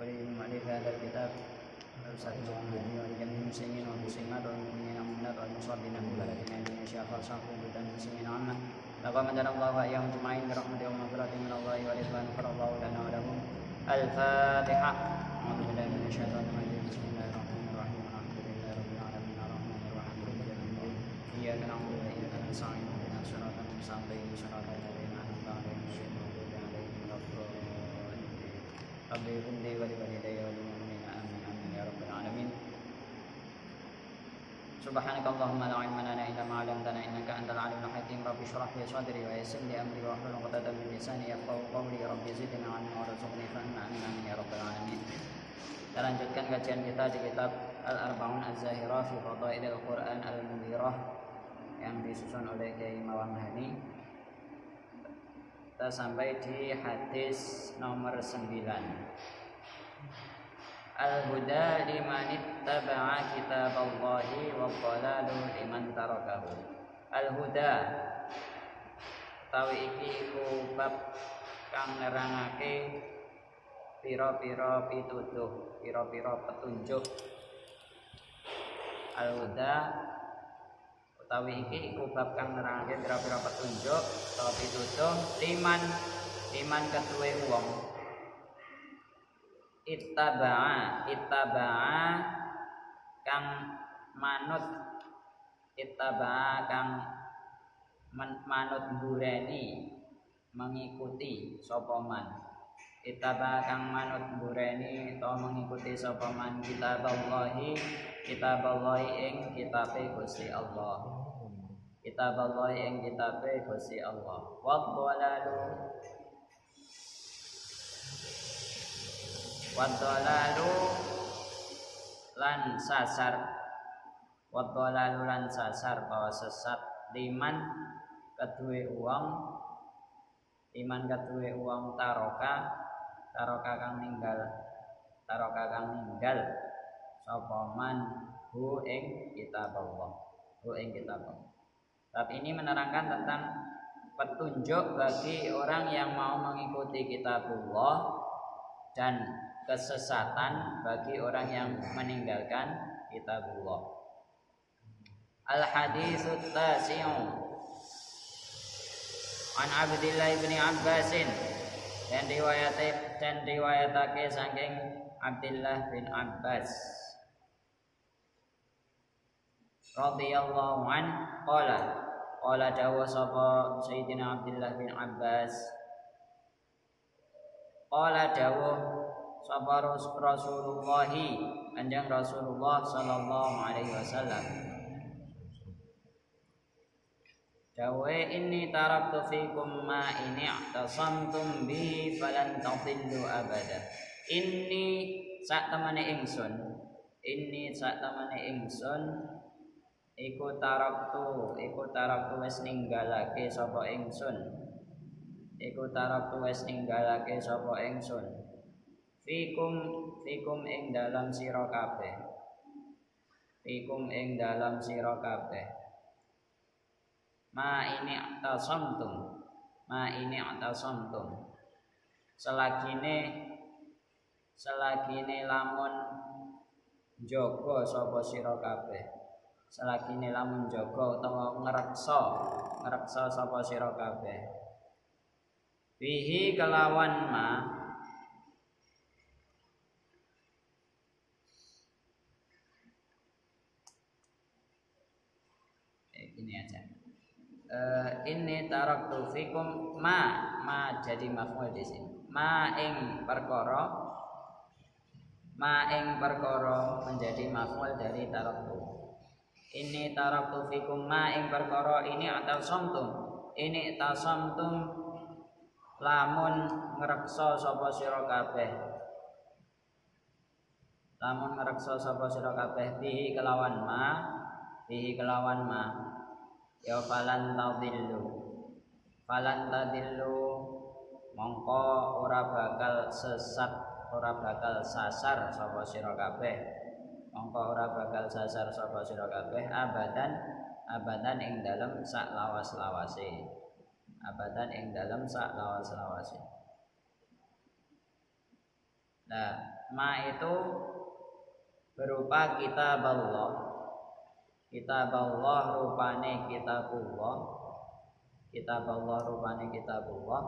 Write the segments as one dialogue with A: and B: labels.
A: ولمؤلف هذا الكتاب الأستاذ محمد ولجميع المسلمين والمسلمات والمؤمنين والمؤمنات والمصابين في بلدنا إندونيسيا خاصة وبلدان المسلمين عامة تقبل الله وإياهم أجمعين برحمته ومغفرته من الله ورضوانه غفر الله لنا ولهم. الفاتحة. أعوذ بالله من الشيطان الرجيم. بسم الله الرحمن الرحيم. الحمد لله رب العالمين الرحمن الرحيم مالك يوم الدين إياك نعبد وإياك نستعين اهدنا الصراط المستقيم صراط الذين أنعمت عليهم غير المغضوب عليهم ولا الضالين. رب اغفر لي ولوالدي وللمؤمنين آمين آمين يا رب العالمين. سبحانك اللهم لا علم لنا إلا ما علمتنا إنك أنت العليم الحكيم. رب اشرح لي صدري ويسر لي أمري واحلل عقدة من لساني يفقهوا قولي. رب زدني علما وارزقني فهما آمين يا رب العالمين. Kita lanjutkan kajian kita di kitab Al-Arba'un Az-Zahirah fi Fadailil Quran Al-Munirah yang disusun oleh Kiai Mawang Hani. Kita sampai di hadis nomor 9. Al-huda liman ittaba'a kitaballahi wa dhalalu liman tarakahu. Al-huda utawi iki iku bab kang nerangake pira-pira pituduh, pira-pira petunjuk. Al-huda utawi iki iku bab kang nerangake pira-pira petunjuk utawa pituduh liman ketuwe wong ittaba'a kang manut, ittaba'a kang manut bureni mengikuti sapa man, ittaba'a kang manut bureni utawa mengikuti sapa man kitaballahi ing kitabe Gusti Allah, kitaballahi ing kitabe Gusti Allah. Wadolalu lan sasar, wadolalu lan sasar bahwa sesat liman kedue uang taroka kang ninggal sapa man hu ing kitabullah. Bab ini menerangkan tentang petunjuk bagi orang yang mau mengikuti kitabullah dan kesesatan bagi orang yang meninggalkan kitabullah. Al-haditsut tasi'u an Abdillah bin Abbasin, dan riwayatake saking Abdillah bin Abbas radhiyallahu an qala dawa sapa Sayyidina Abdillah bin Abbas, qala dawa sapa Rasulullah kanjeng Rasulullah sallallahu alaihi wasallam, dawe inni taraktu fikum ma ini i'tasamtum bihi falan tadillu abada. Inni sak temene ingsun iku taraktu wis ninggalake sapa ingsun fikum ing dalam sira kabeh ma ini atasamtum selagine lamun jaga sapa sira kabeh, selagine lamun jaga utawa ngreksa sapa sira kabeh bihi kelawan ma ini aja. Ini taraktu fikum ma jadi maf'ul di sini. Ma ing perkara menjadi maf'ul dari taraktu. Ini taraktu fikum ma ing perkara ini tasamtum lamun ngreksa sapa sira kabeh bihi kelawan ma ya falan tadillu mongko ora bakal sasar sapa sira kabeh abadan ing dalem sak lawas-lawase. Nah, ma itu berupa kitab Allah. Kitab Allah rupane kitabullah. Kitab Allah rupane kitabullah.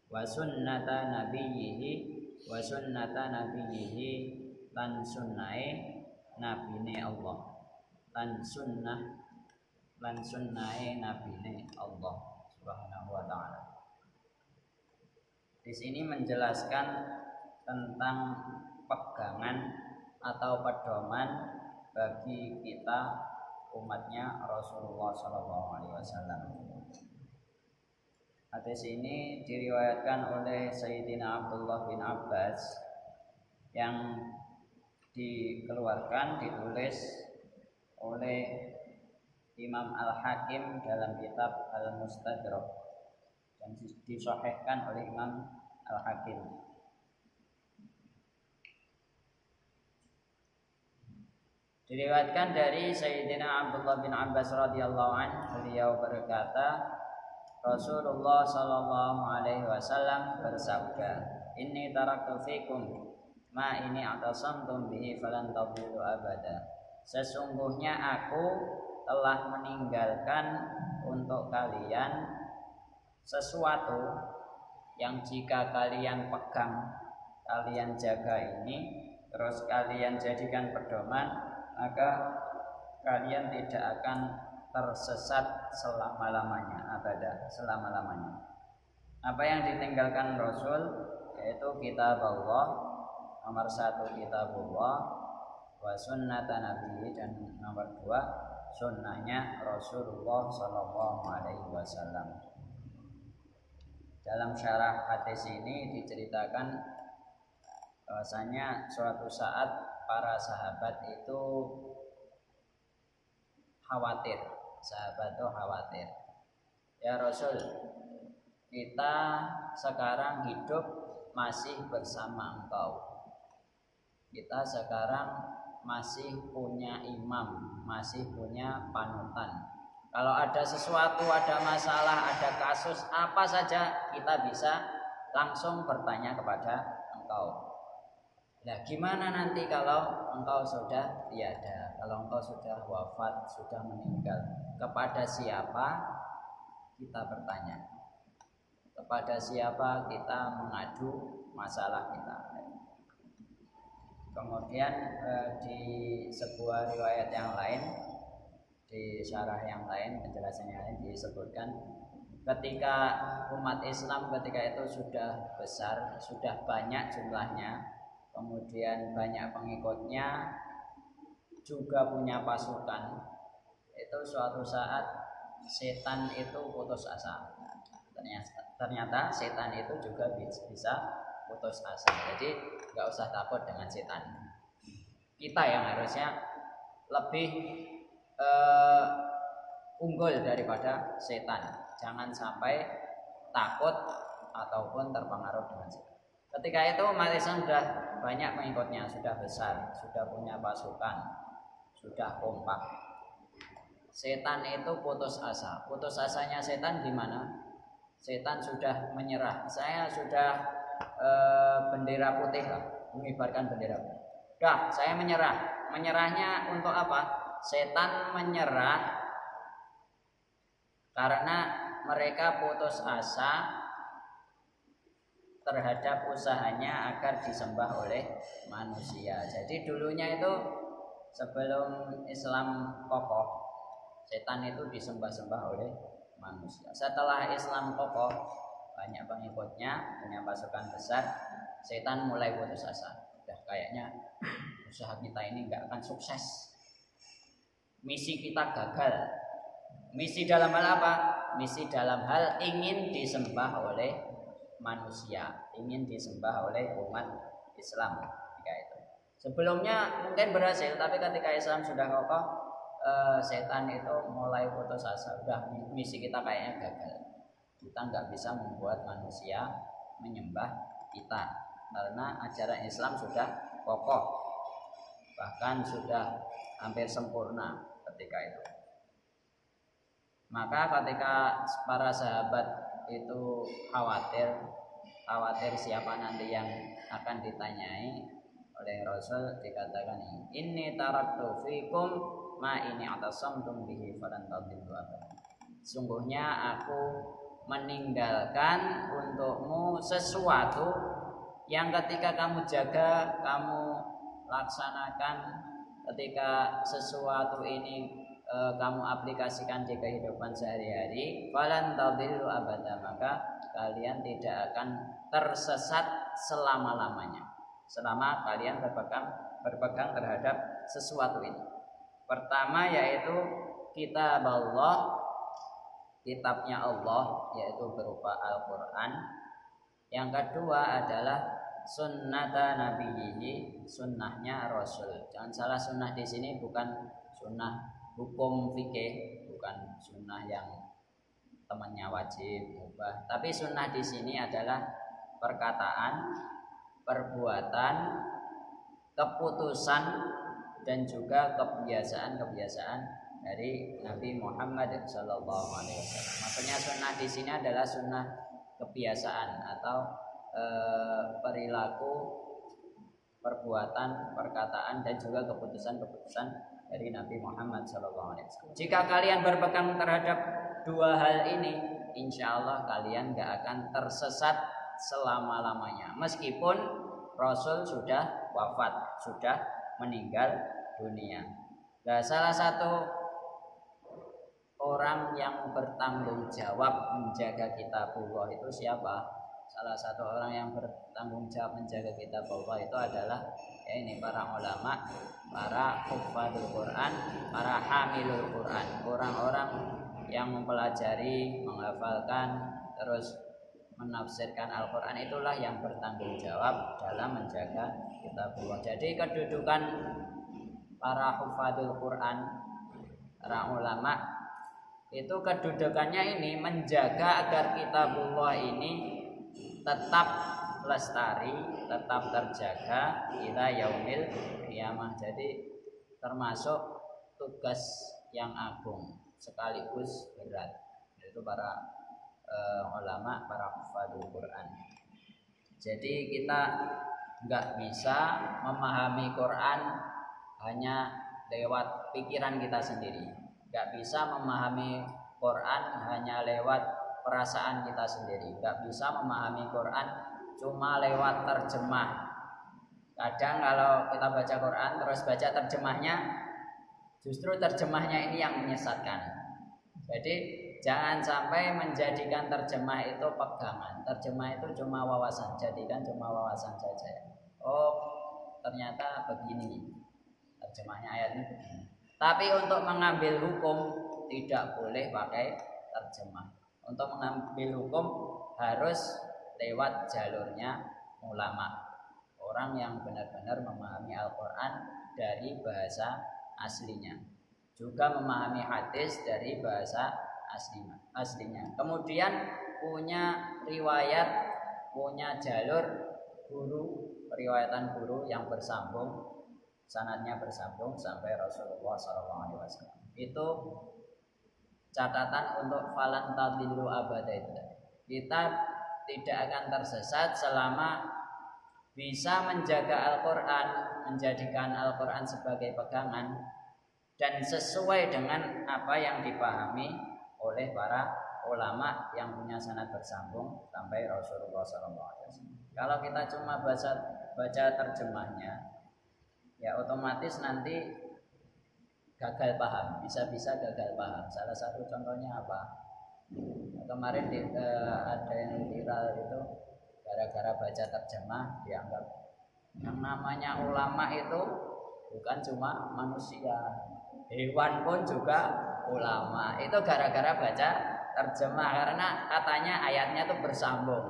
A: Wa sunnata nabiyyihi lan sunnahe nabine Allah. Lan sunnahe nabine Allah Subhanahu wa taala. Di sini menjelaskan tentang pegangan atau pedoman bagi kita umatnya Rasulullah SAW. Hadis ini diriwayatkan oleh Sayyidina Abdullah bin Abbas yang ditulis oleh Imam Al-Hakim dalam kitab Al-Mustadrak dan disahihkan oleh Imam Al-Hakim. Diriwayatkan dari Sayyidina Abdullah bin Abbas radhiyallahu anhu, beliau berkata, Rasulullah sallallahu alaihi wasallam bersabda, "Inni taraktu fikum ma ini atasamtum bihi falan tadillu abada." Sesungguhnya aku telah meninggalkan untuk kalian sesuatu yang jika kalian pegang, kalian jaga ini, terus kalian jadikan pedoman, maka kalian tidak akan tersesat selama-lamanya, abada, selama-lamanya. Apa yang ditinggalkan Rasul yaitu kitab Allah, nomor 1 kitabullah, wa sunnata nabi, dan nomor 2 sunnahnya Rasulullah sallallahu alaihi wasallam. Dalam syarah hadis ini diceritakan bahwasanya suatu saat para sahabat itu khawatir. Sahabat itu khawatir. Ya Rasul, kita sekarang hidup masih bersama Engkau. Kita sekarang masih punya imam, masih punya panutan. Kalau ada sesuatu, ada masalah, ada kasus, apa saja kita bisa langsung bertanya kepada Engkau. Nah, gimana nanti kalau Engkau sudah tiada, kalau Engkau sudah wafat, sudah meninggal? Kepada siapa kita bertanya? Kepada siapa kita mengadu masalah kita? Kemudian di sebuah riwayat yang lain, di syarah yang lain, penjelasan yang lain disebutkan ketika umat Islam ketika itu sudah besar, sudah banyak jumlahnya, kemudian banyak pengikutnya, juga punya pasukan, itu suatu saat setan itu putus asa. Ternyata setan itu juga bisa putus asa. Jadi nggak usah takut dengan setan. Kita yang harusnya lebih unggul daripada setan. Jangan sampai takut ataupun terpengaruh dengan setan. Ketika itu umat Islam sudah banyak pengikutnya, sudah besar, sudah punya pasukan, sudah kompak. Setan itu putus asa. Putus asanya setan gimana? Setan sudah menyerah. Saya sudah bendera putih lah, mengibarkan bendera putih. Dah, saya menyerah. Menyerahnya untuk apa? Setan menyerah karena mereka putus asa terhadap usahanya agar disembah oleh manusia. Jadi dulunya itu sebelum Islam kokoh, setan itu disembah-sembah oleh manusia. Setelah Islam kokoh, banyak pengikutnya, punya pasukan besar, setan mulai putus asa. Udah kayaknya usaha kita ini nggak akan sukses. Misi kita gagal. Misi dalam hal apa? Misi dalam hal ingin disembah oleh manusia, ingin disembah oleh umat Islam ketika itu. Sebelumnya mungkin berhasil, tapi ketika Islam sudah kokoh, setan itu mulai putus asa. Udah misi kita kayaknya gagal. Kita nggak bisa membuat manusia menyembah kita karena ajaran Islam sudah kokoh, bahkan sudah hampir sempurna ketika itu. Maka ketika para sahabat itu khawatir, khawatir siapa nanti yang akan ditanyai oleh Rasul, dikatakan inni taraktu fikum ma ini atasamtum bihi falan tadillu abada. Sungguhnya aku meninggalkan untukmu sesuatu yang ketika kamu jaga, kamu laksanakan, ketika sesuatu ini kamu aplikasikan di kehidupan sehari-hari, falan tadillu abada, maka kalian tidak akan tersesat selama-lamanya selama kalian berpegang terhadap sesuatu ini. Pertama yaitu kitab Allah, kitabnya Allah, yaitu berupa Al-Quran. Yang kedua adalah sunnata nabiyhi, sunnahnya Rasul. Jangan salah, sunnah di sini bukan sunnah hukum fikih, bukan sunnah yang temannya wajib ubah, tapi sunnah di sini adalah perkataan, perbuatan, keputusan, dan juga kebiasaan-kebiasaan dari Nabi Muhammad SAW. Maksudnya sunnah di sini adalah sunnah kebiasaan atau perilaku, perbuatan, perkataan, dan juga keputusan-keputusan dari Nabi Muhammad SAW. Jika kalian berpegang terhadap dua hal ini, insya Allah kalian gak akan tersesat selama-lamanya, meskipun Rasul sudah wafat, sudah meninggal dunia. Nah, salah satu orang yang bertanggung jawab menjaga kitabullah itu siapa? Salah satu orang yang bertanggung jawab menjaga kitabullah itu adalah ini para ulama, para hufadzul Quran, para hamilul Quran, orang-orang yang mempelajari, menghafalkan, terus menafsirkan Al-Quran, itulah yang bertanggung jawab dalam menjaga kitabullah. Jadi kedudukan para hufadzul Quran, para ulama, itu kedudukannya ini menjaga agar kitabullah ini tetap lestari, tetap terjaga ila yaumil qiyamah. Jadi termasuk tugas yang agung sekaligus berat, yaitu para ulama, para hufadzul Quran. Jadi kita nggak bisa memahami Quran hanya lewat pikiran kita sendiri, nggak bisa memahami Quran hanya lewat perasaan kita sendiri, nggak bisa memahami Quran cuma lewat terjemah. Kadang kalau kita baca Quran terus baca terjemahnya, justru terjemahnya ini yang menyesatkan. Jadi jangan sampai menjadikan terjemah itu pegangan. Terjemah itu cuma wawasan, jadikan cuma wawasan saja. Oh, ternyata begini terjemahnya ayatnya begini. Tapi untuk mengambil hukum tidak boleh pakai terjemah. Untuk mengambil hukum harus lewat jalurnya ulama, orang yang benar-benar memahami Al-Quran dari bahasa aslinya, juga memahami hadis dari bahasa aslinya. Kemudian punya riwayat, punya jalur guru, periwayatan guru yang bersambung, sanadnya bersambung sampai Rasulullah SAW. Itu catatan untuk falan tadillu abada itu. Kita tidak akan tersesat selama bisa menjaga Al-Quran, menjadikan Al-Quran sebagai pegangan dan sesuai dengan apa yang dipahami oleh para ulama yang punya sanad bersambung sampai Rasulullah SAW. Kalau kita cuma baca terjemahnya, ya otomatis nanti gagal paham, bisa-bisa gagal paham. Salah satu contohnya apa? Kemarin ada yang viral itu gara-gara baca terjemah dianggap yang namanya ulama itu bukan cuma manusia, hewan pun juga ulama. Itu gara-gara baca terjemah, karena katanya ayatnya tuh bersambung.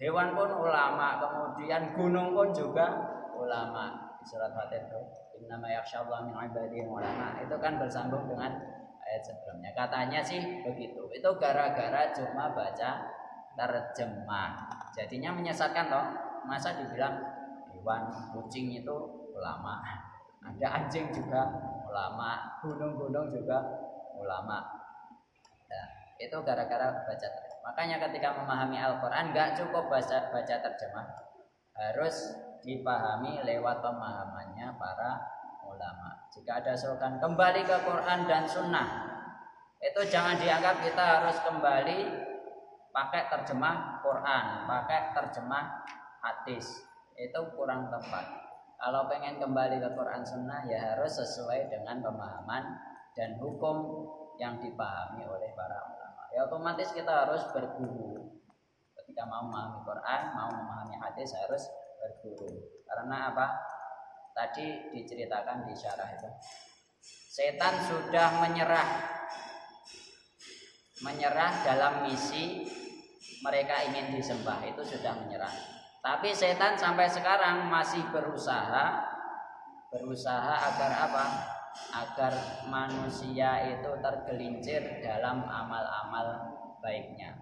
A: Hewan pun ulama, kemudian gunung pun juga ulama. Di surat Fatir itu innama yakhsyallaha min ibadihi ulama, itu kan bersambung dengan ayat sebelumnya. Katanya sih begitu. Itu gara-gara cuma baca terjemah. Jadinya menyesatkan toh. Masa dibilang hewan, kucing itu ulama, ada anjing juga ulama, gunung-gunung juga ulama. Nah, Itu gara-gara baca terjemah. Makanya ketika memahami Al-Quran nggak cukup baca terjemah, harus dipahami lewat pemahamannya para ulama. Jika ada serukan kembali ke Quran dan Sunnah, itu jangan dianggap kita harus kembali pakai terjemah Quran, pakai terjemah hadis. Itu kurang tepat. Kalau pengen kembali ke Quran Sunnah ya harus sesuai dengan pemahaman dan hukum yang dipahami oleh para ulama. Ya otomatis kita harus berguru. Ketika mau memahami Quran, mau memahami hadis harus berguru. Karena apa? Tadi diceritakan di syarah itu. Setan sudah menyerah dalam misi mereka ingin disembah, itu sudah menyerah. Tapi setan sampai sekarang masih berusaha agar apa? Agar manusia itu tergelincir dalam amal-amal baiknya,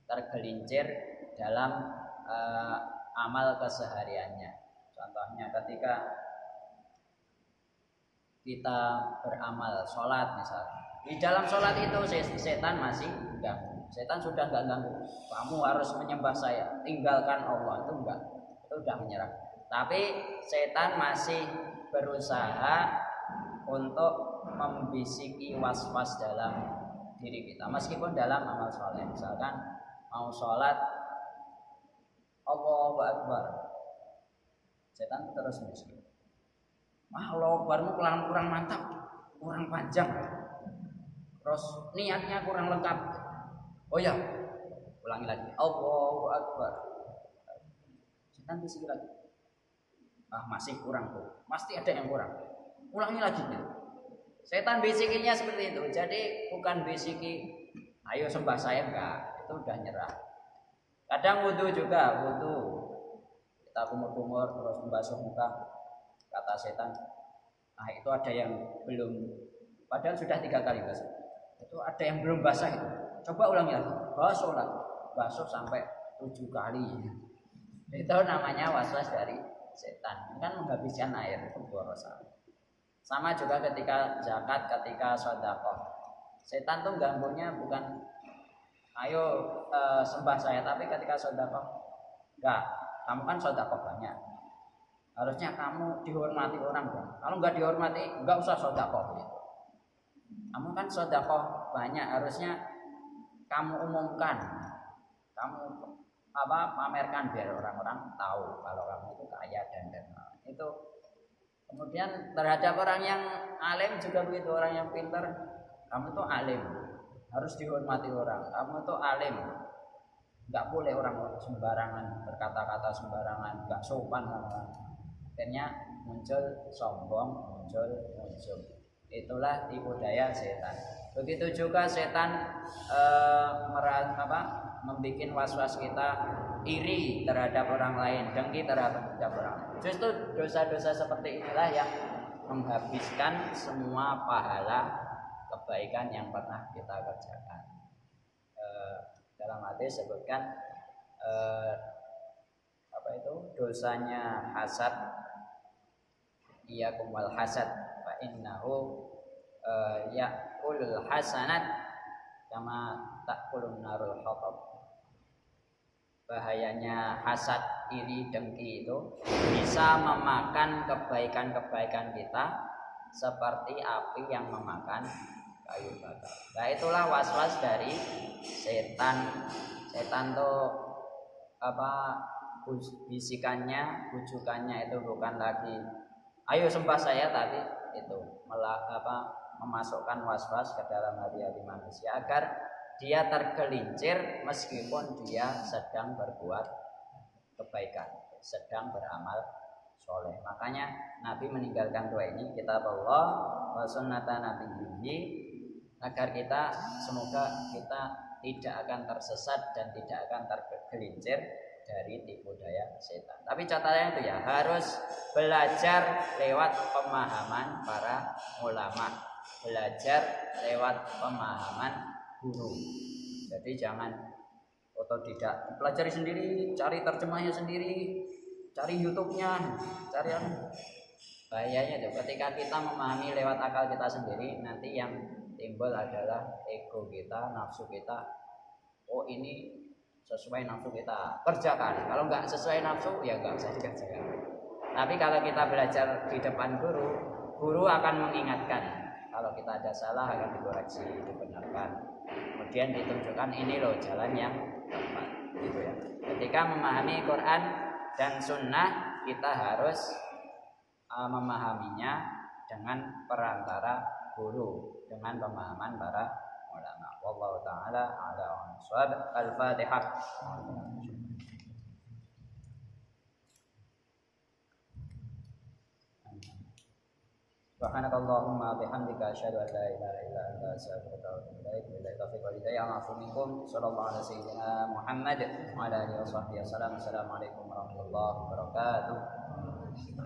A: tergelincir dalam amal kesehariannya. Contohnya ketika kita beramal sholat misalnya, di dalam sholat itu setan masih ganggu. Setan sudah nggak ganggu, kamu harus menyembah saya, tinggalkan Allah, itu enggak, itu udah menyerah. Tapi setan masih berusaha untuk membisiki was-was dalam diri kita, meskipun dalam amal soleh. Misalkan mau sholat, Allahu Akbar, setan terus bisik, Allahu Akbarmu kurang mantap, kurang panjang, terus niatnya kurang lengkap. Oh ya, ulangi lagi, Allahu Akbar, setan bisik lagi, masih kurang tuh, pasti ada yang kurang. Ulangi lagi gitu. Setan bisikinya seperti itu. Jadi bukan bisiki ayo sembah saya, enggak, itu udah nyerah. Kadang wudu juga, kita kumur-kumur terus membasuh muka, kata setan, itu ada yang belum, padahal sudah 3 kali basuh, itu ada yang belum basah itu, coba ulangi lagi, basuh sampai 7 kali. Itu namanya waswas dari setan, kan menghabiskan air, itu boros. Sama juga ketika zakat, ketika sedekah. Setan tuh ganggunya bukan ayo sembah saya, tapi ketika sedekah, enggak, kamu kan sedekah banyak, harusnya kamu dihormati orang dong. Kalau enggak dihormati, enggak usah sedekah gitu. Kamu kan sedekah banyak, harusnya kamu umumkan, kamu pamerkan biar orang-orang tahu kalau kamu itu kaya dan itu. Kemudian terhadap orang yang alim juga begitu, orang yang pintar, kamu tuh alim, harus dihormati orang, kamu tuh alim, nggak boleh orang sembarangan berkata-kata sembarangan, nggak sopan orang. Akhirnya muncul sombong, muncul. Itulah tipu daya setan. Begitu juga setan membuat was-was kita iri terhadap orang lain, dengki terhadap orang lain. Justru dosa-dosa seperti inilah yang menghabiskan semua pahala kebaikan yang pernah kita kerjakan. Dalam hadis sebutkan dosanya hasad, iyyakum wal hasad fa innahu ya'kulul hasanat kama ta'kulun narul hatab. Bahayanya hasad, iri, dengki itu bisa memakan kebaikan-kebaikan kita seperti api yang memakan kayu bakar. Nah itulah was-was dari setan. Setan tuh bisikannya, bujukannya itu bukan lagi ayo sembah saya, tapi itu memasukkan was-was ke dalam hati manusia agar dia tergelincir meskipun dia sedang berbuat kebaikan, sedang beramal soleh. Makanya Nabi meninggalkan doa ini, kitab Allah wa sunnata nabiyyi, agar kita semoga kita tidak akan tersesat dan tidak akan tergelincir dari tipu daya setan. Tapi catatannya itu ya harus belajar lewat pemahaman para ulama, belajar lewat pemahaman guru. Jadi jangan otodidak, pelajari sendiri, cari terjemahnya sendiri, cari YouTube-nya, cari bahayanya itu ketika kita memahami lewat akal kita sendiri, nanti yang timbul adalah ego kita, nafsu kita. Oh ini sesuai nafsu kita, kerjakan. Kalau nggak sesuai nafsu ya nggak usah dikerjakan. Tapi kalau kita belajar di depan guru, guru akan mengingatkan. Kalau kita ada salah akan dikoreksi, dibenarkan. Kemudian ditunjukkan ini loh jalan yang tepat, gitu ya. Ketika memahami Quran dan Sunnah, kita harus memahaminya dengan perantara guru, dengan pemahaman para ulama. Wallahu taala a'lam bishawab. Al-Fatihah. Subhanakallahumma bihamdika asyhadu an la ilaha illa anta astaghfiruka wa atubu ilaik. Billahi taufiq wal hidayah. Afu minkum. Shallallahu ala sayyidina Muhammad wa ala alihi washabbihi wasallam. Assalamualaikum warahmatullahi wabarakatuh.